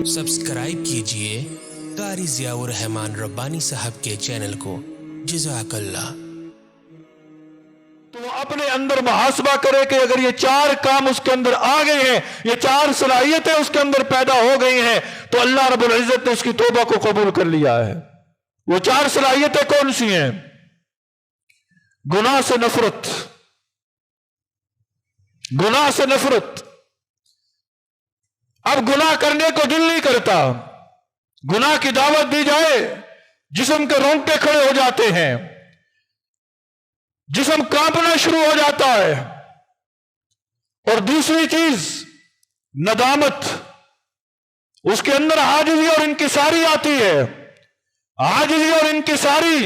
Subscribe कीजिए कारी ज़ियाउर रहमान रब्बानी साहब के चैनल को। जज़ाकल्लाह। तो अपने अंदर मुहासबा करे कि अगर ये चार काम उसके अंदर आ गए हैं, ये चार सलाहियतें उसके अंदर पैदा हो गई हैं, तो अल्लाह रब्बुल इज्जत ने उसकी तौबा को कबूल कर लिया है। वो चार सलाहियतें कौन सी हैं? गुनाह से नफरत, गुनाह से नफरत। अब गुनाह करने को दिल नहीं करता, गुनाह की दावत दी जाए जिस्म के रोंगटे खड़े हो जाते हैं, जिस्म कांपना शुरू हो जाता है। और दूसरी चीज नदामत, उसके अंदर आजिज़ी और इनकिसारी आती है। आजिज़ी और इनकिसारी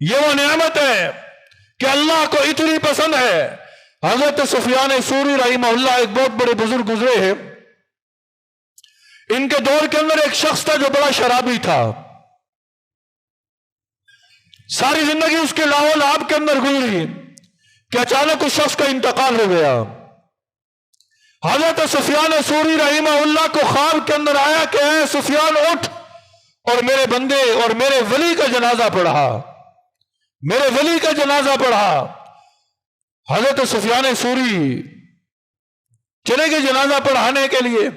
ये वो नेमत है कि अल्लाह को इतनी पसंद है। हजरत सुफियान सूरी रहिमहुल्लाह एक बहुत बड़े बुजुर्ग गुजरे हैं। इनके दौर के अंदर एक शख्स था जो बड़ा शराबी था। सारी जिंदगी उसके लाहो लाभ के अंदर गुजरी कि अचानक उस शख्स का इंतकाल हो गया। हजरत सुफियान सूरी रहिमहुल्लाह को ख्वाब के अंदर आया कि ऐ सुफियान उठ और मेरे बंदे और मेरे वली का जनाजा पढ़ा, मेरे वली का जनाजा पढ़ा। हजरत सुफियान सूरी चले गए जनाजा पढ़ाने के लिए।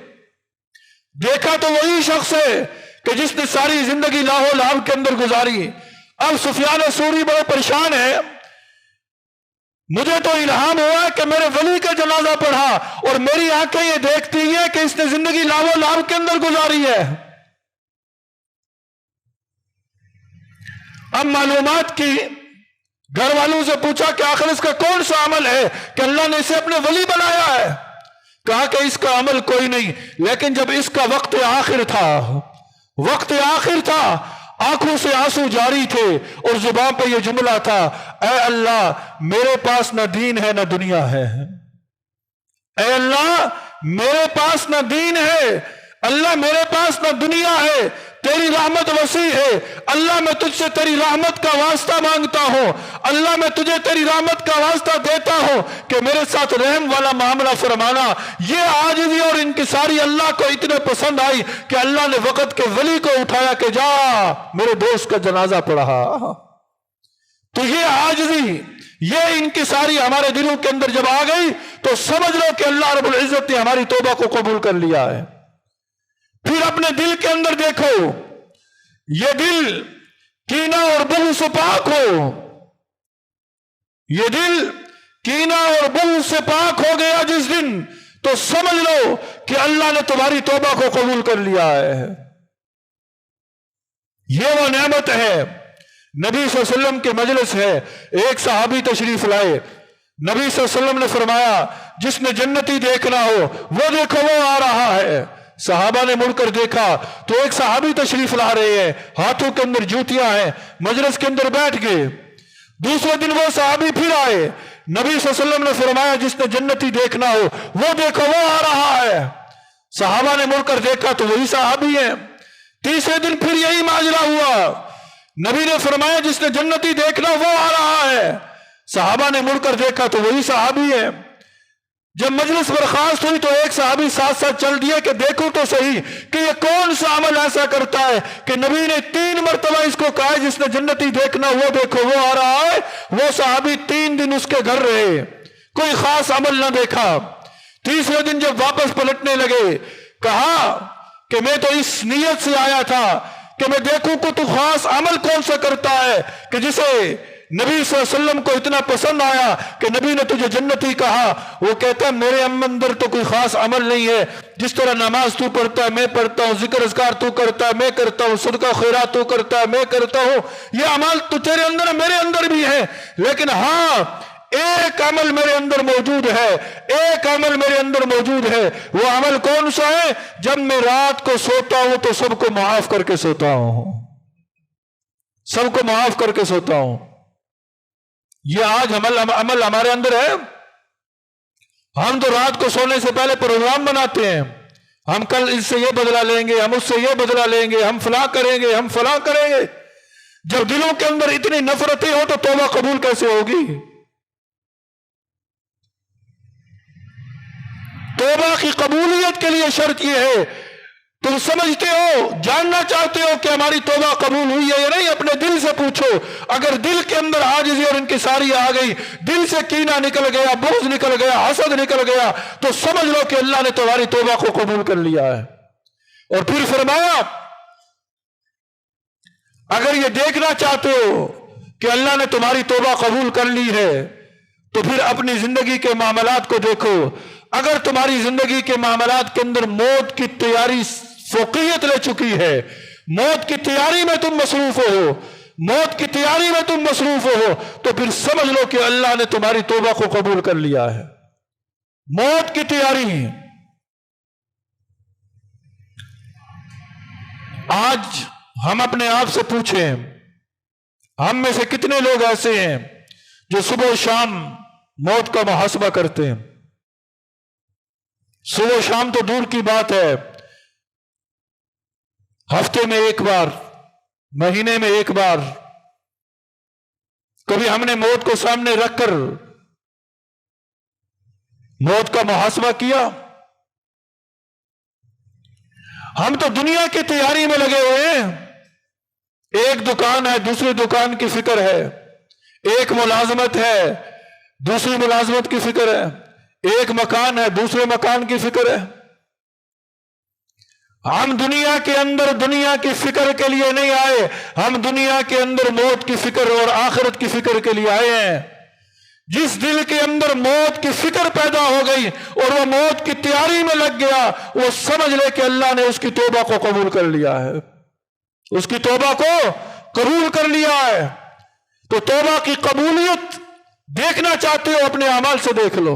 देखा तो वही शख्स है कि जिसने सारी जिंदगी लाहो लाभ के अंदर गुजारी। अब सुफियान सूरी बड़े परेशान है, मुझे तो इल्हाम हुआ कि मेरे वली का जनाजा पढ़ा और मेरी आंखें ये देखती है कि इसने जिंदगी लाहो लाभ के अंदर गुजारी है। अब मालूमात की, घर वालों से पूछा कि आखिर इसका कौन सा अमल है कि अल्लाह ने इसे अपने वली बनाया है। कहा कि इसका अमल कोई नहीं, लेकिन जब इसका वक्त आखिर था, वक्त आखिर था, आंखों से आंसू जारी थे और जुबान पे ये जुमला था, ऐ अल्लाह मेरे पास ना दीन है ना दुनिया है। ऐ अल्लाह मेरे पास ना दीन है, अल्लाह मेरे पास ना दुनिया है, तेरी रहमत वसी है। अल्लाह मैं तुझसे तेरी रहमत का वास्ता मांगता हूं, अल्लाह मैं तुझे तेरी रहमत का वास्ता देता हूं कि मेरे साथ रहम वाला मामला फरमाना। ये आजिज़ी और इनकिसारी अल्लाह को इतने पसंद आई कि अल्लाह ने वक्त के वली को उठाया कि जा मेरे दोस्त का जनाजा पढ़ा। तो ये आजिज़ी, ये इनकिसारी हमारे दिलों के अंदर जब आ गई तो समझ लो कि अल्लाह रब्बुल इज्जत ने हमारी तौबा को कबूल कर लिया है। फिर अपने दिल के अंदर देखो, ये दिल कीना और बुग़्ज़ से पाक हो, ये दिल कीना और बुग़्ज़ से पाक हो गया जिस दिन, तो समझ लो कि अल्लाह ने तुम्हारी तौबा को कबूल कर लिया है। ये वो नेमत है। नबी सल्लल्लाहु अलैहि वसल्लम के मजलिस है, एक सहाबी तशरीफ लाए। नबी सल्लल्लाहु अलैहि वसल्लम ने फरमाया जिसने जन्नती देखना हो वो देखो वो आ रहा है। सहाबा ने मुड़कर देखा तो एक सहाबी तशरीफ ला रहे हैं, हाथों के अंदर जूतियां हैं, मजलिस के अंदर बैठ गए। दूसरे दिन वो सहाबी फिर आए, नबी सल्लल्लाहु अलैहि वसल्लम ने फरमाया जिसने जन्नती देखना हो वो देखो वो आ रहा है। सहाबा ने मुड़कर देखा तो वही सहाबी है। तीसरे दिन फिर यही माजरा हुआ, नबी ने फरमाया जिसने जन्नती देखना वो आ रहा है। सहाबा ने मुड़कर देखा तो वही सहाबी है। जब मजलिस बर्खास्त हुई तो एक सहाबी साथ साथ चल दिए कि देखो तो सही कि ये कौन सा अमल ऐसा करता है कि नबी ने 3 मरतबा इसको कहा जिसने जन्नती देखना वो देखो वो आ रहा है। वो सहाबी 3 दिन उसके घर रहे, कोई खास अमल ना देखा। तीसरे दिन जब वापस पलटने लगे, कहा कि मैं तो इस नीयत से आया था कि मैं देखूं कि तू खास अमल कौन सा करता है कि जिसे नबी सल्लल्लाहु अलैहि वसल्लम को इतना पसंद आया कि नबी ने तुझे जन्नती कहा। वो कहता है मेरे अंदर तो कोई खास अमल नहीं है, जिस तरह नमाज तू पढ़ता है मैं पढ़ता हूँ, जिक्र अज़कार तू करता है मैं करता हूँ, सदका खैरात तू करता है मैं करता हूँ, ये अमल तो तेरे अंदर है मेरे अंदर भी है। लेकिन हाँ एक अमल मेरे अंदर मौजूद है, एक अमल मेरे अंदर मौजूद है। वो अमल कौन सा है? जब मैं रात को सोता हूं तो सबको माफ करके सोता हूं, सबको माफ करके सोता हूं। ये आज अमल हमारे अंदर है। हम तो रात को सोने से पहले प्रोग्राम बनाते हैं, हम कल इससे ये बदला लेंगे, हम उससे ये बदला लेंगे, हम फलां करेंगे, हम फलां करेंगे। जब दिलों के अंदर इतनी नफरतें हो तो तौबा कबूल कैसे होगी? तौबा की कबूलियत के लिए शर्त यह है तुम समझते हो, जानना चाहते हो कि हमारी तौबा कबूल हुई है या नहीं, अपने दिल से पूछो। अगर दिल के अंदर आजिज़ी और इंकिसारी आ गई, दिल से कीना निकल गया, बोझ निकल गया, हसद निकल गया, तो समझ लो कि अल्लाह ने तुम्हारी तौबा को कबूल कर लिया है। और फिर फरमाया, अगर ये देखना चाहते हो कि अल्लाह ने तुम्हारी तौबा कबूल कर ली है, तो फिर अपनी जिंदगी के मामलात को देखो। अगर तुम्हारी जिंदगी के मामलात के अंदर मौत की तैयारी फोकियत ले चुकी है, मौत की तैयारी में तुम मसरूफ हो, मौत की तैयारी में तुम मसरूफ हो, तो फिर समझ लो कि अल्लाह ने तुम्हारी तौबा को कबूल कर लिया है। मौत की तैयारी। आज हम अपने आप से पूछें, हम में से कितने लोग ऐसे हैं जो सुबह शाम मौत का मुहासबा करते हैं? सुबह शाम तो दूर की बात है, हफ्ते में एक बार, महीने में एक बार, कभी हमने मौत को सामने रखकर मौत का मुहासबा किया? हम तो दुनिया की तैयारी में लगे हुए हैं। एक दुकान है, दूसरी दुकान की फिक्र है, एक मुलाजमत है, दूसरी मुलाजमत की फिक्र है, एक मकान है, दूसरे मकान की फिक्र है। हम दुनिया के अंदर दुनिया की फिक्र के लिए नहीं आए, हम दुनिया के अंदर मौत की फिक्र और आखिरत की फिक्र के लिए आए हैं। जिस दिल के अंदर मौत की फिक्र पैदा हो गई और वो मौत की तैयारी में लग गया, वो समझ ले कि अल्लाह ने उसकी तौबा को कबूल कर लिया है, उसकी तौबा को कबूल कर लिया है। तो तौबा की कबूलियत देखना चाहते हो, अपने अमल से देख लो।